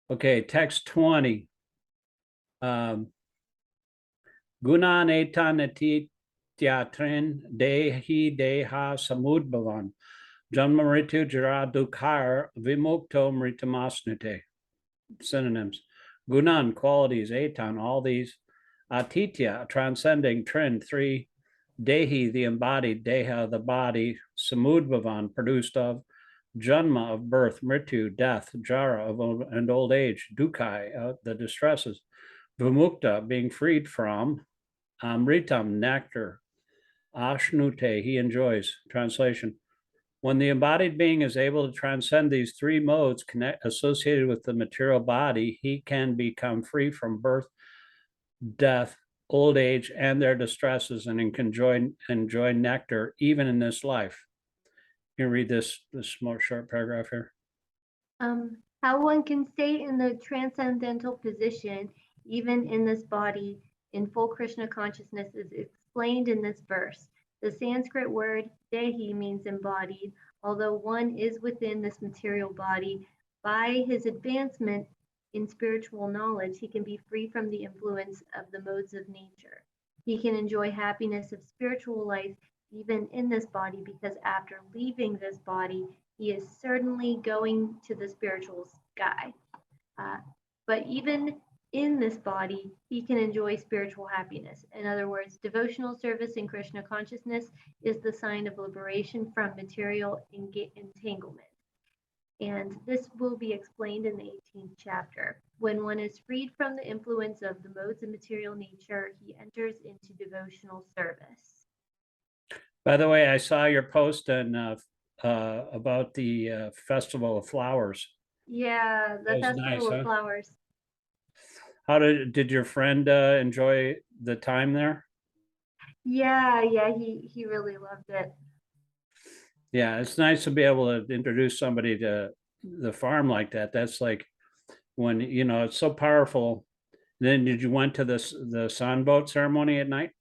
Okay, text 20. Gunan etanati tyatrin dehi deha samudbhavan janma mritu jara dukhar vimukto mritamasnute. Synonyms: gunan, qualities; etan, all these; atitya, transcending; trin, three; dehi, the embodied; deha, the body; samudbhavan, produced of; janma, of birth; mritu, death; jara, of and old age; dukhai, the distresses; vimukta, being freed from; amritam, nectar; ashnute, he enjoys. Translation: when the embodied being is able to transcend these three modes associated with the material body, he can become free from birth, death, old age, and their distresses, and can enjoy nectar even in this life. You can read this more short paragraph here. How one can stay in the transcendental position, even in this body, in full Krishna consciousness, is explained in this verse. The Sanskrit word dehi means embodied. Although one is within this material body, by his advancement in spiritual knowledge, he can be free from the influence of the modes of nature. He can enjoy happiness of spiritual life even in this body, because after leaving this body, he is certainly going to the spiritual sky. But even in this body, he can enjoy spiritual happiness. In other words, devotional service in Krishna consciousness is the sign of liberation from material entanglement. And this will be explained in the 18th chapter. When one is freed from the influence of the modes of material nature, he enters into devotional service. By the way, I saw your post on about the Festival of Flowers. Yeah, the Festival Nice, of Flowers. How did your friend enjoy the time there? Yeah, he really loved it. Yeah, it's nice to be able to introduce somebody to the farm like that. That's like when it's so powerful. Then did you went to the sun boat ceremony at night?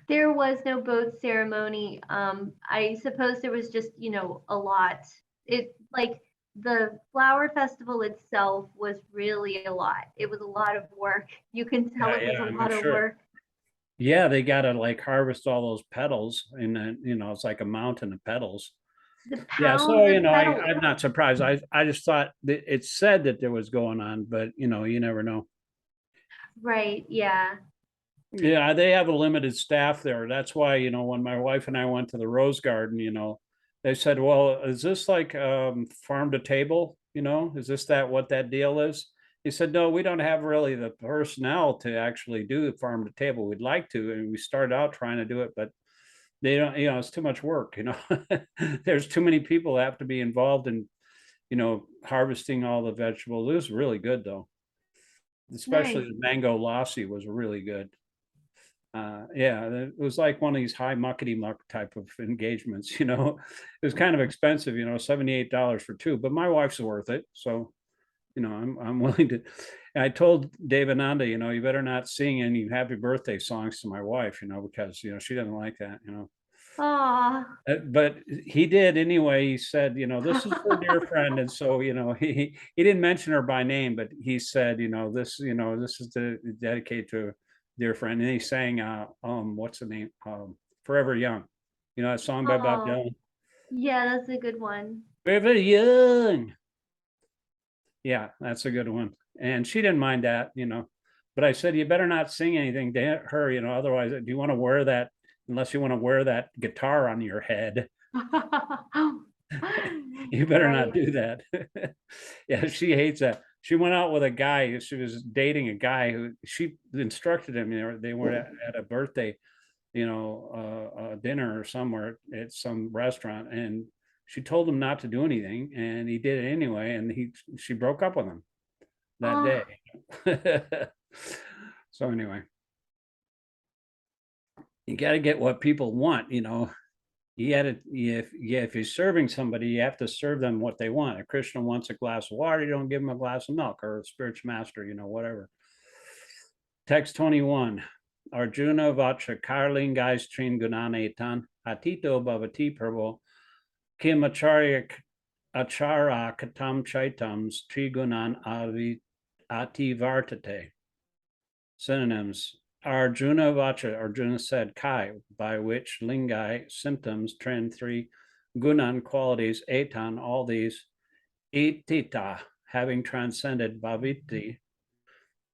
There was no boat ceremony. I suppose there was just, a lot. It like the flower festival itself was really a lot. It was a lot of work. You can tell it was a I'm lot of sure. work. Yeah, they got to like harvest all those petals, and then it's like a mountain of petals. The Yeah, so pounds of petals. I'm not surprised. I just thought that it said that there was going on, but you never know. Right, yeah. Yeah, they have a limited staff there. That's why, when my wife and I went to the Rose Garden, they said, "Well, is this like farm to table? Is this what that deal is?" He said, "No, we don't have really the personnel to actually do the farm to table. We'd like to, and we started out trying to do it, but they don't. It's too much work. There's too many people that have to be involved in, harvesting all the vegetables. It was really good though, especially Nice. the mango lassi was really good." Yeah, it was like one of these high muckety muck type of engagements. It was kind of expensive, $78 for two, but my wife's worth it. So, I'm willing to. And I told Devananda, you better not sing any happy birthday songs to my wife, because she doesn't like that. Aw. But he did anyway. He said, this is for a dear friend, and so he didn't mention her by name, but he said, this is to dedicate to a dear friend, and he sang, what's the name, Forever Young, that song by Bob Oh, Dylan, yeah, that's a good one. Forever Young. Yeah, that's a good one, and she didn't mind that. But I said, you better not sing anything to her, otherwise, do you want to wear that? Unless you want to wear that guitar on your head. You better not Right. do that. Yeah, she hates that. She went out with a guy. She was dating a guy who she instructed him. They were at a birthday, dinner or somewhere at some restaurant, and she told him not to do anything, and he did it anyway. And she broke up with him that Oh, day. So anyway, you got to get what people want. You got to, if you're serving somebody, you have to serve them what they want. A Krishna wants a glass of water, you don't give him a glass of milk, or a spiritual master, whatever. Text 21. Arjuna vacha karlingais trin gunanetan atito bhavati prabhu kim acharya achara katam chaitams trigunan ativartate. Synonyms. Arjuna Vacha, Arjuna said, Kai, by which lingai, symptoms, trend 3, gunan, qualities, etan, all these, itita, having transcended bhaviti,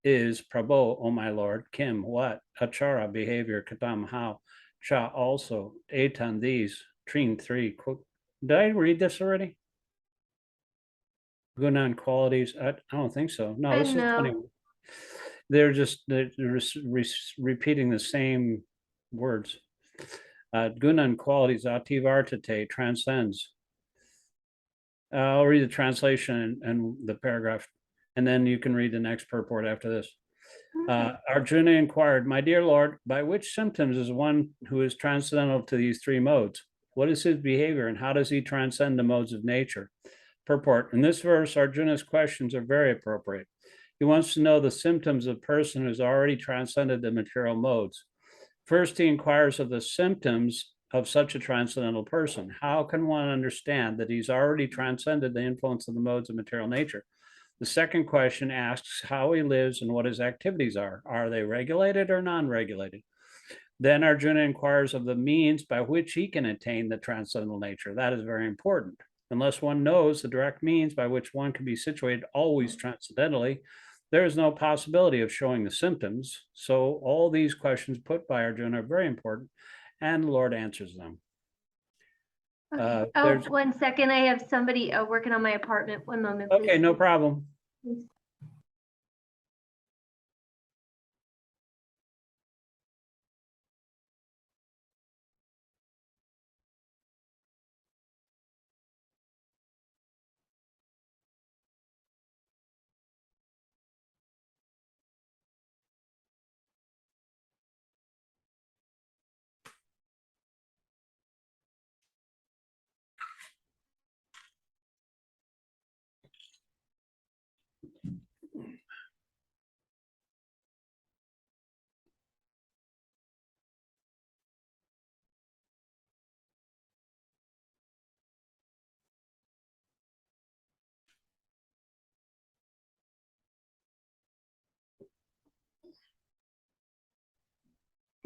is prabho, O my lord, kim, what, achara, behavior, katam, how, cha, also, etan, these, trin, 3. Did I read this already? Gunan, qualities, I don't think so. No, this is 21. They're repeating the same words. Gunan qualities, ativartate, transcends. I'll read the translation and the paragraph, and then you can read the next purport after this. Arjuna inquired, my dear Lord, by which symptoms is one who is transcendental to these 3 modes? What is his behavior and how does he transcend the modes of nature? Purport. In this verse, Arjuna's questions are very appropriate. He wants to know the symptoms of a person who has already transcended the material modes. First, he inquires of the symptoms of such a transcendental person. How can one understand that he's already transcended the influence of the modes of material nature? The second question asks how he lives and what his activities are. Are they regulated or non-regulated? Then Arjuna inquires of the means by which he can attain the transcendental nature. That is very important. Unless one knows the direct means by which one can be situated always transcendentally, there is no possibility of showing the symptoms. So all these questions put by Arjuna are very important, and the Lord answers them. Okay. 1 second. I have somebody working on my apartment. 1 moment, please. Okay, no problem. Please.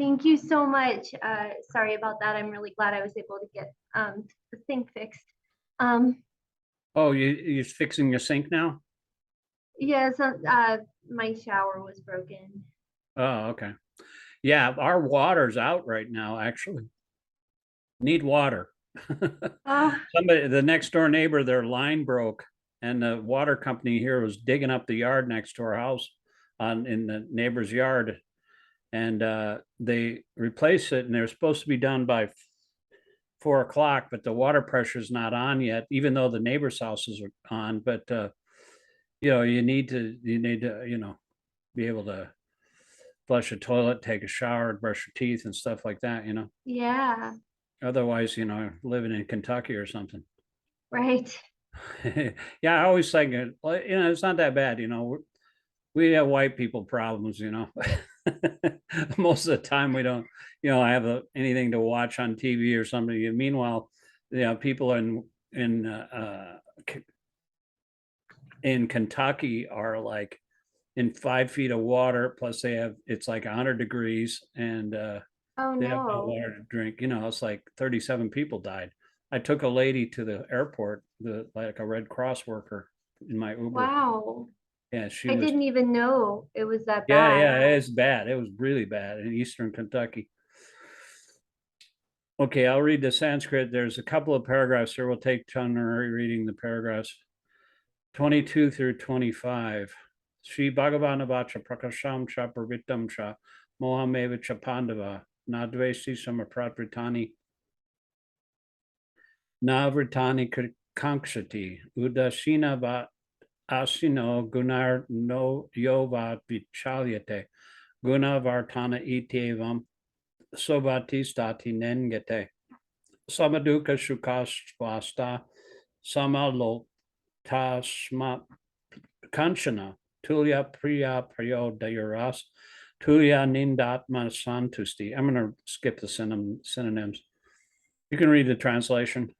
Thank you so much. Sorry about that. I'm really glad I was able to get the thing fixed. Oh, you're fixing your sink now? Yes, my shower was broken. Oh, okay. Yeah, our water's out right now, actually. Need water. Somebody, the next door neighbor, their line broke, and the water company here was digging up the yard next to our house in the neighbor's yard. And they replaced it, and they're supposed to be done by 4 o'clock, but the water pressure is not on yet, even though the neighbor's houses are on. But you need to be able to flush a toilet, take a shower, brush your teeth and stuff like that, Yeah. Otherwise, living in Kentucky or something. Right. Yeah, I always think, it's not that bad, we have white people problems, most of the time we don't, have anything to watch on TV or something. Meanwhile, people in Kentucky are like in 5 feet of water, plus it's like 100 degrees, and Oh they have no no. water to drink. It's like 37 people died. I took a lady to the airport, like a Red Cross worker in my Uber. Wow. Yeah, I was. didn't even know it was that Yeah, bad. yeah, it's bad. It was really bad in Eastern Kentucky. Okay, I'll read the Sanskrit. There's a couple of paragraphs here. We'll take turn reading the paragraphs 22 through 25. Sri Bhagavan-vacha prakasham cha pravitam cha mohameva cha pandava nadvesi samapratritani navritani kankshati udasina va asino gunar no yovat vichalyate guna vartana itevam sobatistati nengate samaduka Śikṣāṣtaka samalotasma kanchana tulya priya prayodayaras tulya nindatma santusti. I'm going to skip the synonyms. You can read the translation.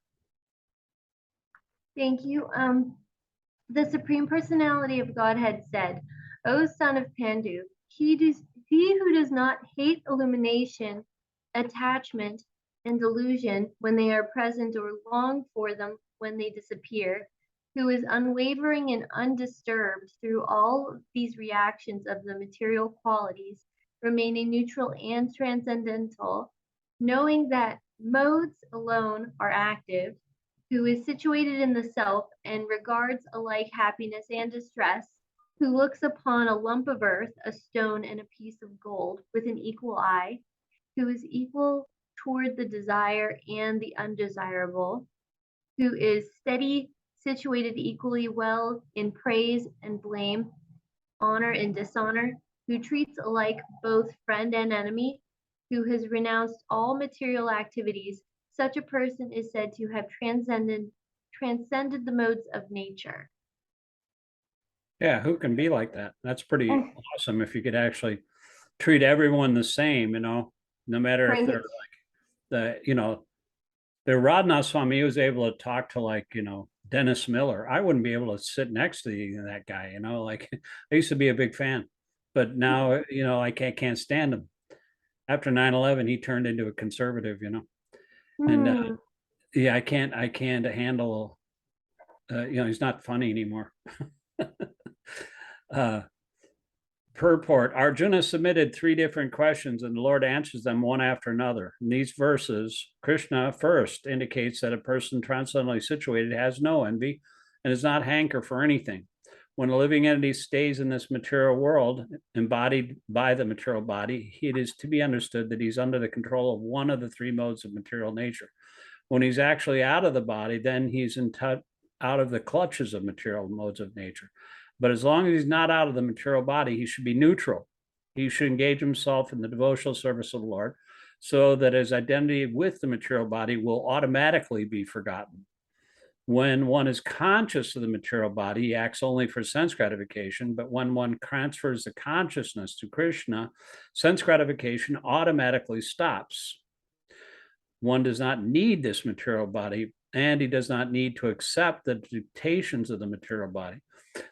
Thank you. The Supreme Personality of Godhead said, O son of Pandu, he who does not hate illumination, attachment, and delusion when they are present or long for them when they disappear, who is unwavering and undisturbed through all these reactions of the material qualities, remaining neutral and transcendental, knowing that modes alone are active, who is situated in the self and regards alike happiness and distress, who looks upon a lump of earth, a stone, and a piece of gold with an equal eye, who is equal toward the desire and the undesirable, who is steady, situated equally well in praise and blame, honor and dishonor, who treats alike both friend and enemy, who has renounced all material activities. Such a person is said to have transcended the modes of nature. Yeah, who can be like that? That's pretty awesome if you could actually treat everyone the same, no matter if they're like the Radha Swami was able to talk to, like, Dennis Miller. I wouldn't be able to sit next to that guy, like I used to be a big fan, but now, I can't stand him. After 9/11, he turned into a conservative, and yeah, I can't handle, he's not funny anymore. Purport: Arjuna submitted 3 different questions and the Lord answers them one after another. In these verses, Krishna first indicates that a person transcendently situated has no envy and does not hanker for anything. When a living entity stays in this material world, embodied by the material body, it is to be understood that he's under the control of one of the 3 modes of material nature. When he's actually out of the body, then he's out of the clutches of material modes of nature. But as long as he's not out of the material body, he should be neutral. He should engage himself in the devotional service of the Lord so that his identity with the material body will automatically be forgotten. When one is conscious of the material body, he acts only for sense gratification. But when one transfers the consciousness to Krishna, sense gratification automatically stops. One does not need this material body, and he does not need to accept the dictations of the material body.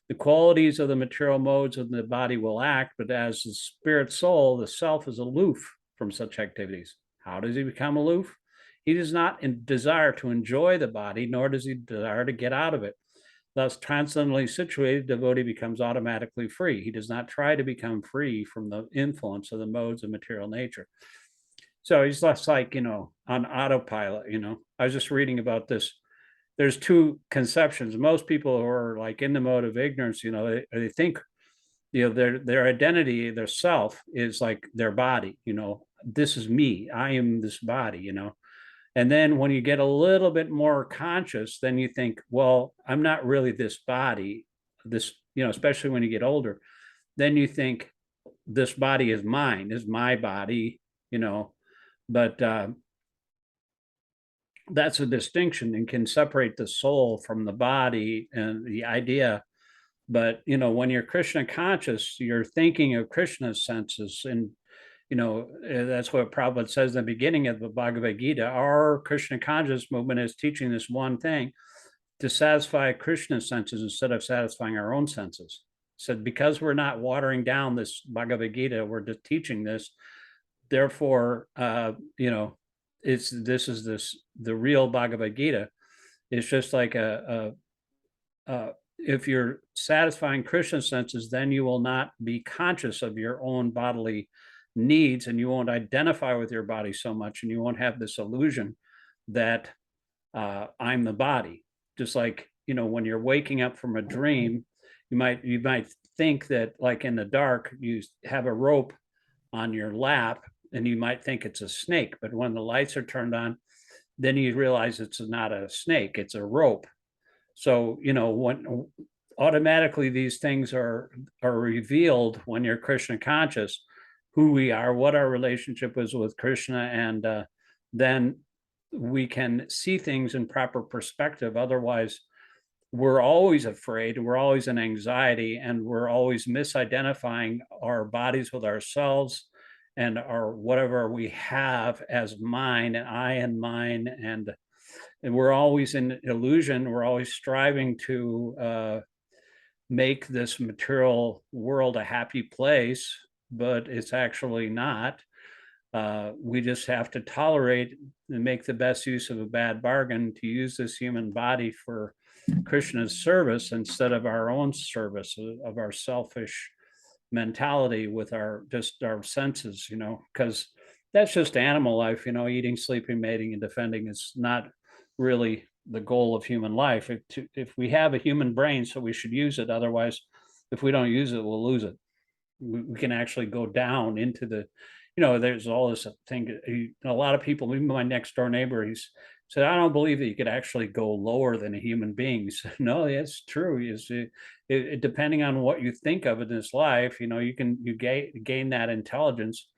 The qualities of the material modes of the body will act, but as the spirit soul, the self is aloof from such activities. How does he become aloof? He does not desire to enjoy the body, nor does he desire to get out of it. Thus, transcendently situated, devotee becomes automatically free. He does not try to become free from the influence of the modes of material nature. So he's less like, on autopilot, I was just reading about this. There's 2 conceptions. Most people who are like in the mode of ignorance, they think, their identity, their self is like their body, this is me, I am this body, And then when you get a little bit more conscious, then you think, well, I'm not really this body, this, especially when you get older, then you think this body is mine, is my body, but that's a distinction and can separate the soul from the body and the idea. But, when you're Krishna conscious, you're thinking of Krishna's senses. And, that's what Prabhupada says in the beginning of the Bhagavad-gītā. Our Krishna conscious movement is teaching this one thing, to satisfy Krishna's senses instead of satisfying our own senses. So because we're not watering down this Bhagavad-gītā, we're just teaching this. Therefore, the real Bhagavad-gītā. It's just like if you're satisfying Krishna's senses, then you will not be conscious of your own bodily needs, and you won't identify with your body so much, and you won't have this illusion that I'm the body. Just like, when you're waking up from a dream, you might think that, like in the dark, you have a rope on your lap and you might think it's a snake, but when the lights are turned on, then you realize it's not a snake, it's a rope. So, when automatically these things are revealed when you're Krishna conscious, who we are, what our relationship is with Krishna, and then we can see things in proper perspective. Otherwise, we're always afraid, we're always in anxiety, and we're always misidentifying our bodies with ourselves and our whatever we have as mine and I and mine. And And we're always in illusion. We're always striving to make this material world a happy place, but it's actually not. We just have to tolerate and make the best use of a bad bargain to use this human body for Krishna's service instead of our own service, of our selfish mentality with our senses, because that's just animal life, eating, sleeping, mating, and defending is not really the goal of human life. If we have a human brain, so we should use it. Otherwise, if we don't use it, we'll lose it. We can actually go down into the, there's all this thing. A lot of people, even my next door neighbor, he's said, I don't believe that you could actually go lower than a human being. He said, no, it's true. Depending on what you think of in this life, you gain that intelligence,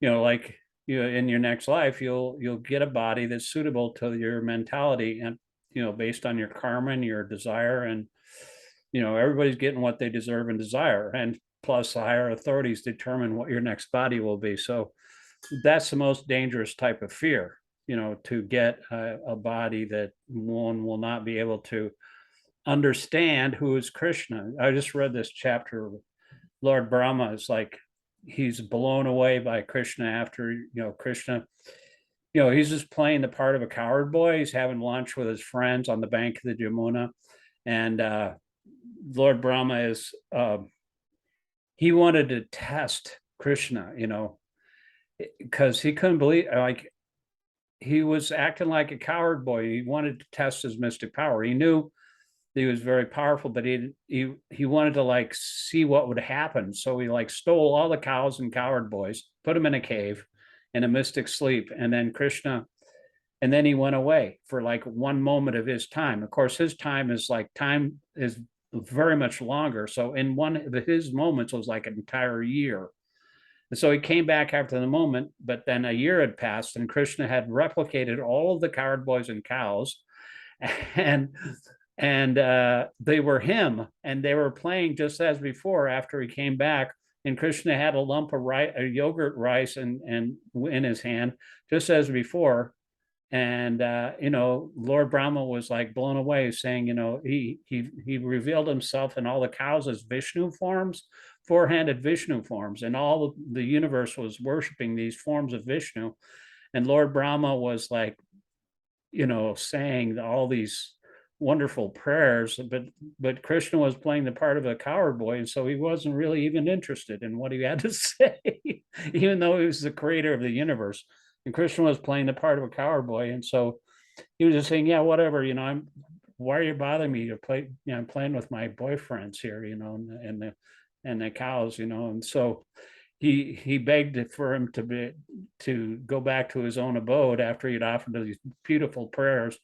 like in your next life, you'll get a body that's suitable to your mentality and, based on your karma and your desire. And, everybody's getting what they deserve and desire. And plus the higher authorities determine what your next body will be. So that's the most dangerous type of fear, to get a body that one will not be able to understand who is Krishna. I just read this chapter. Lord Brahma is like, he's blown away by Krishna after, Krishna, he's just playing the part of a coward boy. He's having lunch with his friends on the bank of the Yamuna. And Lord Brahma is, he wanted to test Krishna, because he couldn't believe, like, he was acting like a coward boy. He wanted to test his mystic power. He knew he was very powerful, but he wanted to like see what would happen. So he like stole all the cows and coward boys, put them in a cave in a mystic sleep, and then Krishna, and then he went away for like one moment of his time. Of course, his time is very much longer. So in one of his moments was like an entire year. And so he came back after the moment, but then a year had passed and Krishna had replicated all of the coward boys and cows, and they were him, and they were playing just as before after he came back. And Krishna had a lump of yogurt rice and in his hand, just as before. And Lord Brahma was like blown away, saying, he revealed himself in all the cows as Vishnu forms, four-handed Vishnu forms, and all the universe was worshiping these forms of Vishnu. And Lord Brahma was like, saying all these wonderful prayers, but Krishna was playing the part of a coward boy, and so he wasn't really even interested in what he had to say, even though he was the creator of the universe. And Krishna was playing the part of a coward boy, and so he was just saying, yeah, whatever, why are you bothering me to play? I'm playing with my boyfriends here, and the cows, and so he begged for him to go back to his own abode after he'd offered these beautiful prayers.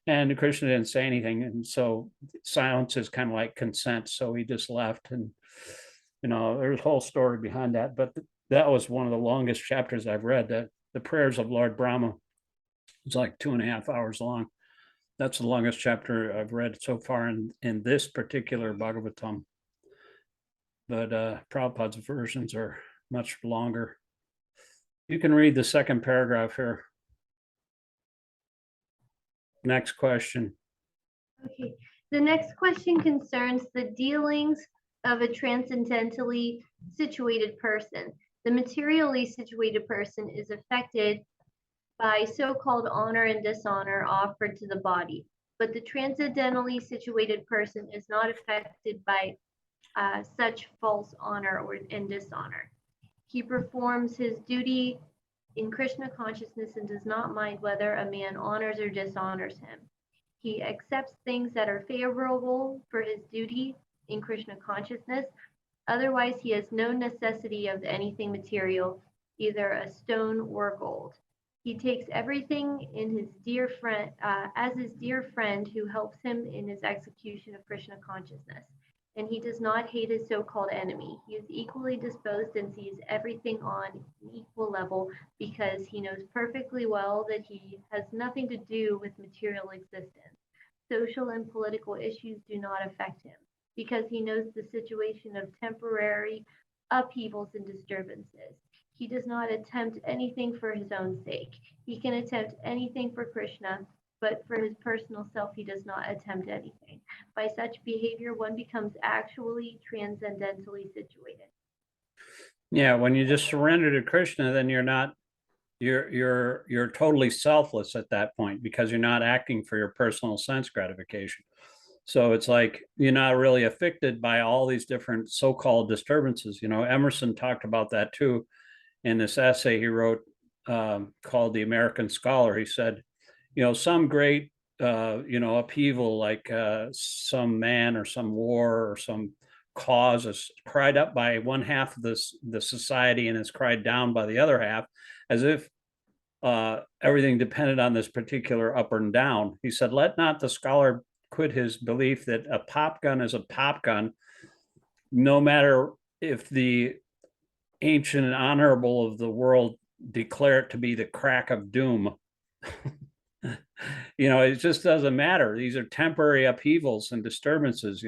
And Krishna didn't say anything, and so silence is kind of like consent. So he just left, and there's a whole story behind that. But that was one of the longest chapters I've read. That the prayers of Lord Brahma is like 2.5 hours long. That's the longest chapter I've read so far in this particular Bhagavatam. But Prabhupada's versions are much longer. You can read the second paragraph here. Next question. Okay. The next question concerns the dealings of a transcendentally situated person. The materially situated person is affected by so-called honor and dishonor offered to the body, but the transcendentally situated person is not affected by such false honor and dishonor. He performs his duty in Krishna consciousness and does not mind whether a man honors or dishonors him. He accepts things that are favorable for his duty in Krishna consciousness. Otherwise, he has no necessity of anything material, either a stone or gold. He takes everything in his dear friend, as his dear friend who helps him in his execution of Krishna consciousness. And he does not hate his so-called enemy. He is equally disposed and sees everything on an equal level because he knows perfectly well that he has nothing to do with material existence. Social and political issues do not affect him because he knows the situation of temporary upheavals and disturbances. He does not attempt anything for his own sake. He can attempt anything for Krishna, but for his personal self he does not attempt anything. By such behavior, one becomes actually transcendentally situated. Yeah, when you just surrender to Krishna, then you're totally selfless at that point, because you're not acting for your personal sense gratification. So it's like you're not really affected by all these different so-called disturbances. Emerson talked about that too in this essay he wrote called The American Scholar. He said, some great upheaval, like some man or some war or some cause is cried up by one half of the society and is cried down by the other half, as if everything depended on this particular up and down. He said, let not the scholar quit his belief that a pop gun is a pop gun, no matter if the ancient and honorable of the world declare it to be the crack of doom. It just doesn't matter. These are temporary upheavals and disturbances,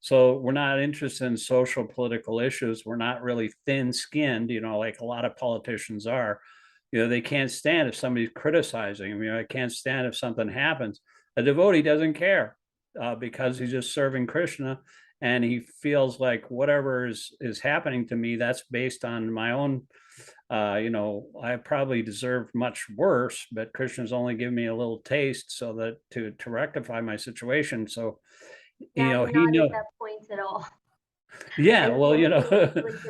So we're not interested in social political issues. We're not really thin-skinned, like a lot of politicians are. They can't stand if somebody's criticizing them. I can't stand if something happens. A devotee doesn't care because he's just serving Krishna, and he feels like whatever is happening to me, that's based on my own, I probably deserve much worse, but Krishna's only given me a little taste so that to rectify my situation. So, Not he knows at that point at all. Yeah, well,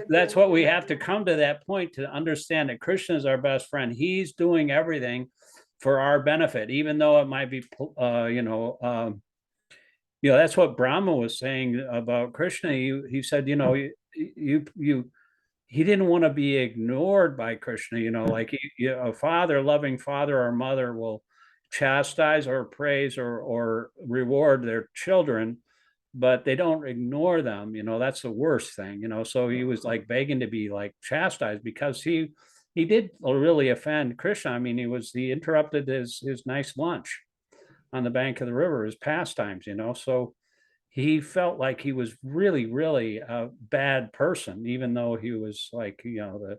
that's what we have to come to, that point, to understand that Krishna is our best friend. He's doing everything for our benefit, even though it might be, that's what Brahma was saying about Krishna. He said, he didn't want to be ignored by Krishna, like a father, loving father or mother will chastise or praise or reward their children, but they don't ignore them. That's the worst thing. So he was like begging to be like chastised, because he did really offend Krishna. I mean, he interrupted his nice lunch on the bank of the river, his pastimes, so he felt like he was really, really a bad person, even though he was like, the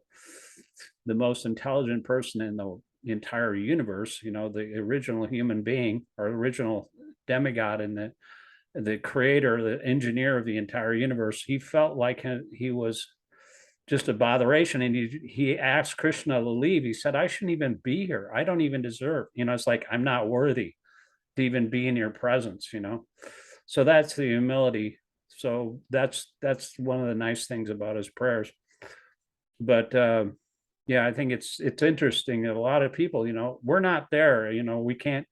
most intelligent person in the entire universe, the original human being or original demigod, and the creator, the engineer of the entire universe. He felt like he was just a botheration, and he asked Krishna to leave. He said, I shouldn't even be here. I don't even deserve, it's like, I'm not worthy to even be in your presence, So that's the humility. So that's one of the nice things about his prayers. But yeah, I think it's interesting that a lot of people, we're not there, we can't,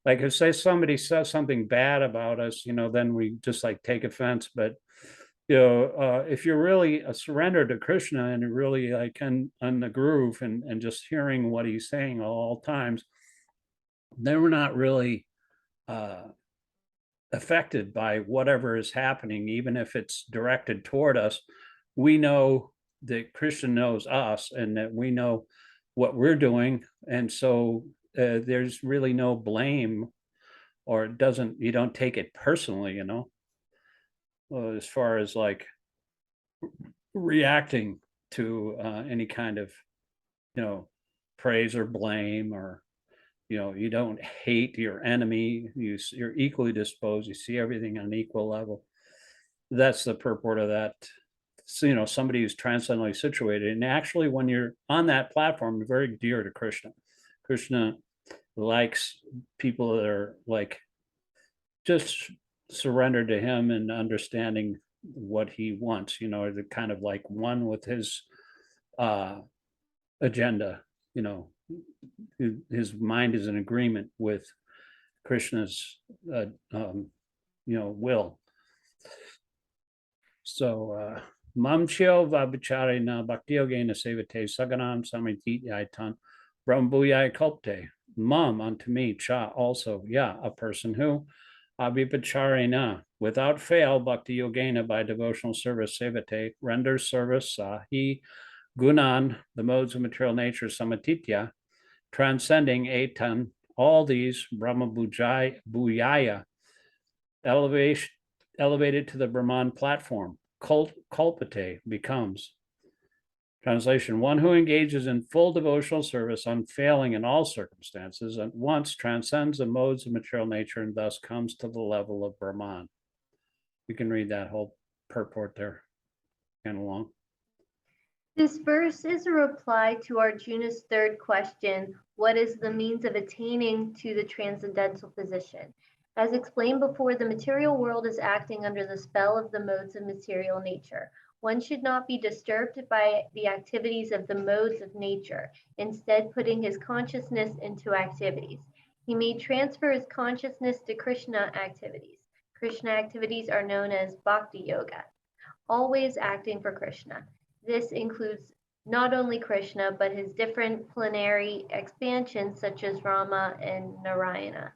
like, if say somebody says something bad about us, then we just like take offense. But if you're really a surrender to Krishna and you're really like on the groove and just hearing what he's saying all times, then we're not really affected by whatever is happening, even if it's directed toward us. We know that Krishna knows us and that we know what we're doing, and so there's really no blame, or you don't take it personally, as far as like reacting to any kind of praise or blame, or you don't hate your enemy. You're equally disposed. You see everything on an equal level. That's the purport of that. So, somebody who's transcendently situated. And actually, when you're on that platform, you're very dear to Krishna. Krishna likes people that are like just surrendered to him and understanding what he wants, they're kind of like one with his agenda, his mind is in agreement with Krishna's will. So Mamchyo Vabhacharena Bhakti Yogena Sevate Saganam Samititaitan Brahmbuyai Kalpte. Mum, unto me, cha, also, a person who Abhipacharena, without fail, Bhakti Yogena, by devotional service, Sevate, renders service, he Gunan, the modes of material nature, Samatitya, transcending Etan, all these, Brahma Bhuyaya, elevated to the Brahman platform, Kalpate becomes. Translation: one who engages in full devotional service, unfailing in all circumstances, at once transcends the modes of material nature and thus comes to the level of Brahman. You can read that whole purport there and along. This verse is a reply to Arjuna's third question, what is the means of attaining to the transcendental position? As explained before, the material world is acting under the spell of the modes of material nature. One should not be disturbed by the activities of the modes of nature, instead putting his consciousness into activities. He may transfer his consciousness to Krishna activities. Krishna activities are known as Bhakti Yoga, always acting for Krishna. This includes not only Krishna, but his different plenary expansions such as Rama and Narayana.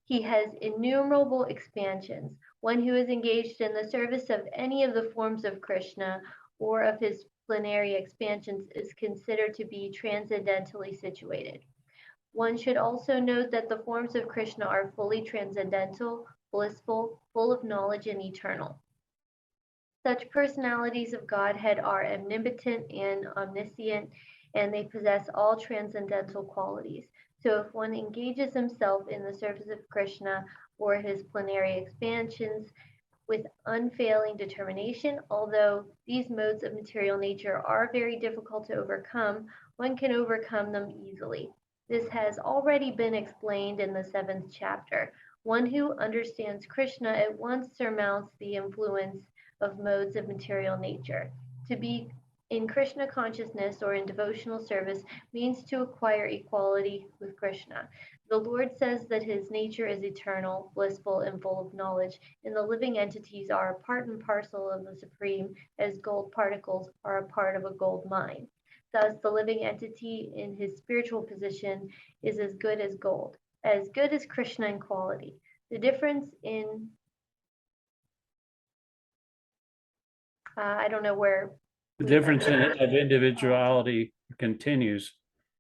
He has innumerable expansions. One who is engaged in the service of any of the forms of Krishna or of his plenary expansions is considered to be transcendentally situated. One should also note that the forms of Krishna are fully transcendental, blissful, full of knowledge, and eternal. Such personalities of Godhead are omnipotent and omniscient, and they possess all transcendental qualities. So if one engages himself in the service of Krishna or his plenary expansions with unfailing determination, although these modes of material nature are very difficult to overcome, one can overcome them easily. This has already been explained in the 7th chapter. One who understands Krishna at once surmounts the influence of modes of material nature. To be in Krishna consciousness or in devotional service means to acquire equality with Krishna. The Lord says that his nature is eternal, blissful, and full of knowledge, and the living entities are a part and parcel of the Supreme, as gold particles are a part of a gold mine. Thus, the living entity in his spiritual position is as good as gold, as good as Krishna in quality. The difference in I don't know where. The difference of individuality continues.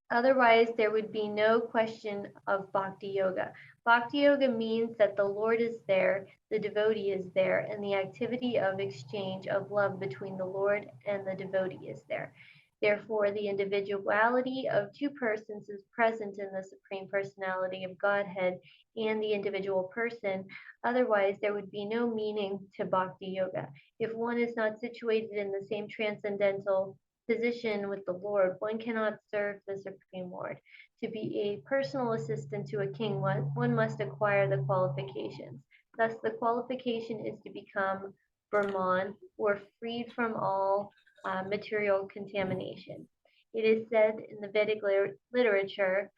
Otherwise, there would be no question of Bhakti Yoga. Bhakti Yoga means that the Lord is there, the devotee is there, and the activity of exchange of love between the Lord and the devotee is there. Therefore, the individuality of two persons is present in the Supreme Personality of Godhead and the individual person. Otherwise, there would be no meaning to Bhakti Yoga. If one is not situated in the same transcendental position with the Lord, one cannot serve the Supreme Lord. To be a personal assistant to a king, one must acquire the qualifications. Thus, the qualification is to become Brahman, or freed from all material contamination. It is said in the Vedic literature,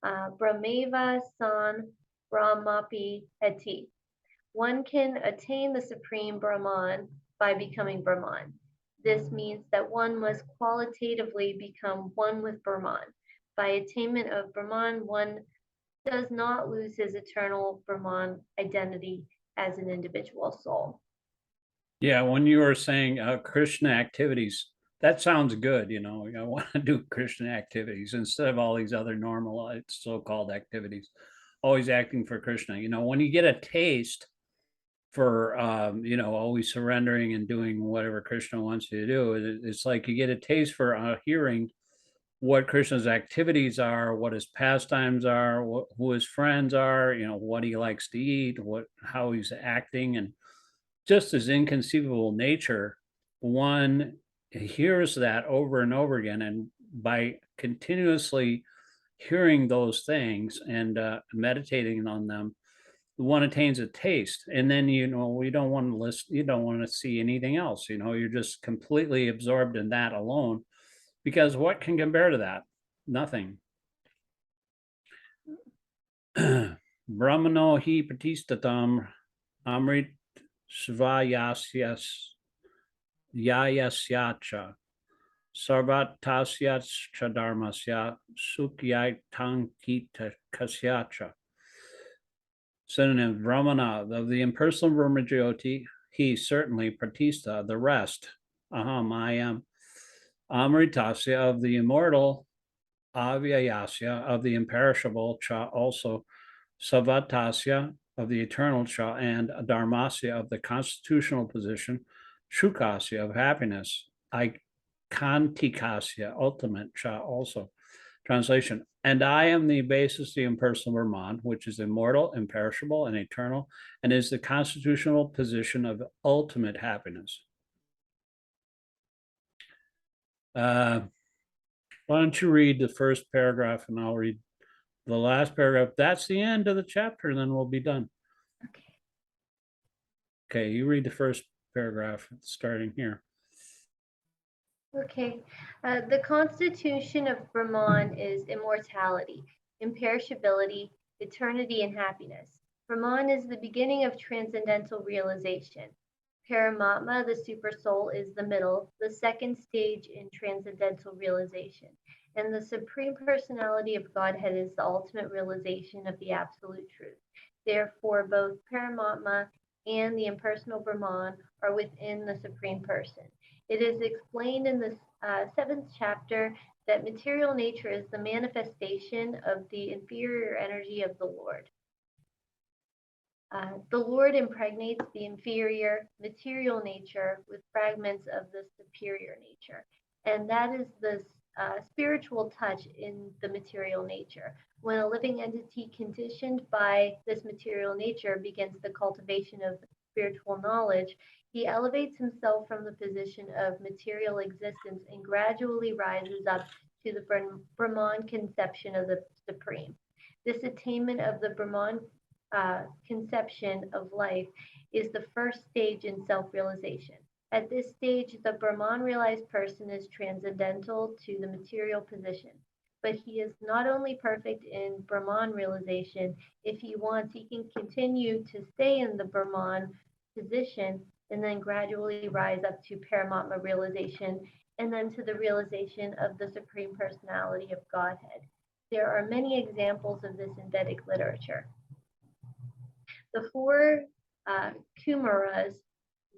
Brahmeva san Brahmapi eti. One can attain the Supreme Brahman by becoming Brahman. This means that one must qualitatively become one with Brahman. By attainment of Brahman, one does not lose his eternal Brahman identity as an individual soul. Yeah, when you were saying Krishna activities, that sounds good. I want to do Krishna activities instead of all these other normal so-called activities, always acting for Krishna. When you get a taste for always surrendering and doing whatever Krishna wants you to do, it's like you get a taste for hearing what Krishna's activities are, what his pastimes are, who his friends are, what he likes to eat, how he's acting, and just his inconceivable nature. One hears that over and over again, and by continuously hearing those things and meditating on them, one attains a taste. And then you don't want to listen, you don't want to see anything else. You're just completely absorbed in that alone, because what can compare to that? Nothing. Brahmano hi pratistatam amrit svayasyas yayasyacha sarvatasyascha dharmasya sukhyaitankita kasyacha. Synonym: Brahmana, of the impersonal Brahmajyoti, he certainly, Pratista, the rest, aham, I am, Amritasya, of the immortal, Avyayasya, of the imperishable, Cha, also, Savatasya, of the eternal, Cha, and Dharmasya, of the constitutional position, Shukasya, of happiness, Kantikasya, ultimate cha also. Translation, and I am the basis of the impersonal Brahman, which is immortal, imperishable, and eternal, and is the constitutional position of ultimate happiness. Why don't you read the first paragraph and I'll read the last paragraph. That's the end of the chapter, and then we'll be done. Okay, you read the first paragraph starting here. Okay. The constitution of Brahman is immortality, imperishability, eternity, and happiness. Brahman is the beginning of transcendental realization. Paramatma, the super soul, is the middle, the second stage in transcendental realization. And the Supreme Personality of Godhead is the ultimate realization of the absolute truth. Therefore, both Paramatma and the impersonal Brahman are within the Supreme Person. It is explained in the 7th chapter that material nature is the manifestation of the inferior energy of the Lord. The Lord impregnates the inferior material nature with fragments of the superior nature. And that is the spiritual touch in the material nature. When a living entity conditioned by this material nature begins the cultivation of spiritual knowledge, he elevates himself from the position of material existence and gradually rises up to the Brahman conception of the Supreme. This attainment of the Brahman conception of life is the first stage in self-realization. At this stage, the Brahman realized person is transcendental to the material position. But he is not only perfect in Brahman realization. If he wants, he can continue to stay in the Brahman position and then gradually rise up to Paramatma realization and then to the realization of the Supreme Personality of Godhead. There are many examples of this in Vedic literature. The 4 Kumaras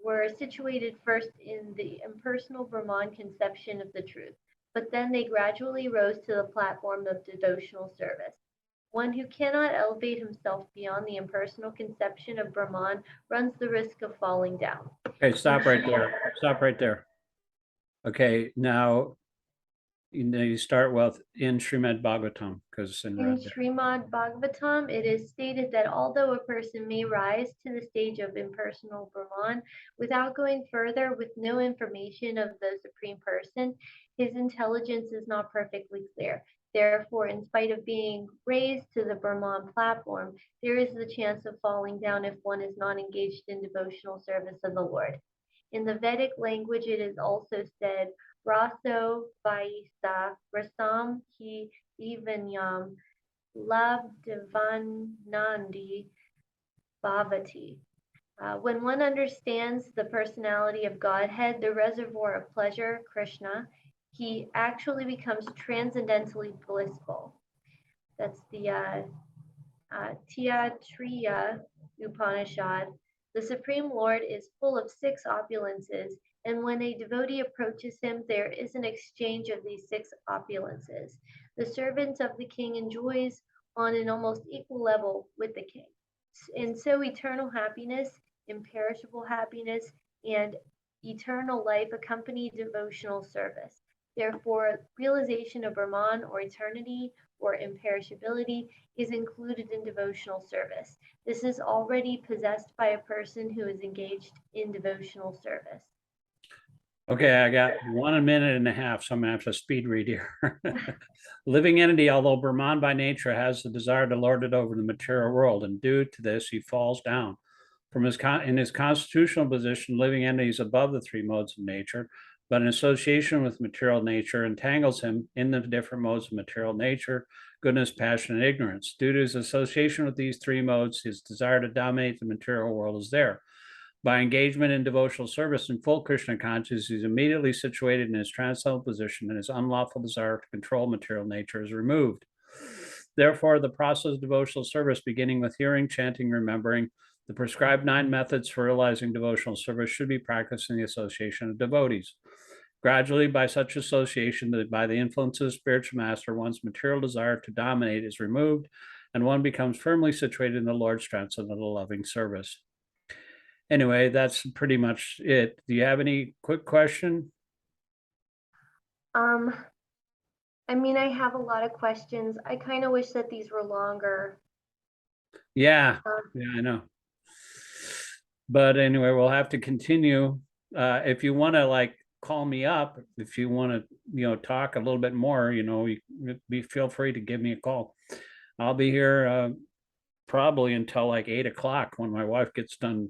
were situated first in the impersonal Brahman conception of the truth, but then they gradually rose to the platform of devotional service. One who cannot elevate himself beyond the impersonal conception of Brahman runs the risk of falling down. Okay, stop right there. Stop right there. Okay, now you start with in Srimad Bhagavatam, because in Srimad Bhagavatam, it is stated that although a person may rise to the stage of impersonal Brahman without going further with no information of the Supreme Person, his intelligence is not perfectly clear. Therefore, in spite of being raised to the Brahman platform, there is the chance of falling down if one is not engaged in devotional service of the Lord. In the Vedic language, it is also said, Raso Vaisa Rasam Ki Divanyam Labdvanandi Bhavati. When one understands the personality of Godhead, the reservoir of pleasure, Krishna, he actually becomes transcendentally blissful. That's the Taittiriya Upanishad. The Supreme Lord is full of 6 opulences, and when a devotee approaches him, there is an exchange of these 6 opulences. The servant of the king enjoys on an almost equal level with the king. And so eternal happiness, imperishable happiness, and eternal life accompany devotional service. Therefore, realization of Brahman or eternity or imperishability is included in devotional service. This is already possessed by a person who is engaged in devotional service. Okay, I got 1 minute and a half, so I'm gonna have to speed read here. Living entity, although Brahman by nature has the desire to lord it over the material world, and due to this, he falls down. From his constitutional position, living entity is above the 3 modes of nature, but in association with material nature entangles him in the different modes of material nature, goodness, passion, and ignorance. Due to his association with these 3 modes, his desire to dominate the material world is there. By engagement in devotional service and full Krishna consciousness, he's immediately situated in his transcendental position, and his unlawful desire to control material nature is removed. Therefore, the process of devotional service, beginning with hearing, chanting, remembering, the prescribed 9 methods for realizing devotional service should be practiced in the association of devotees. Gradually, by such association, by the influence of the spiritual master, one's material desire to dominate is removed, and one becomes firmly situated in the Lord's transcendental loving service. Anyway, that's pretty much it. Do you have any quick question? I mean, I have a lot of questions. I kind of wish that these were longer. Yeah, Um, yeah, I know. But anyway, we'll have to continue. If you want to like call me up, if you want to, talk a little bit more, feel free to give me a call. I'll be here probably until like 8 o'clock when my wife gets done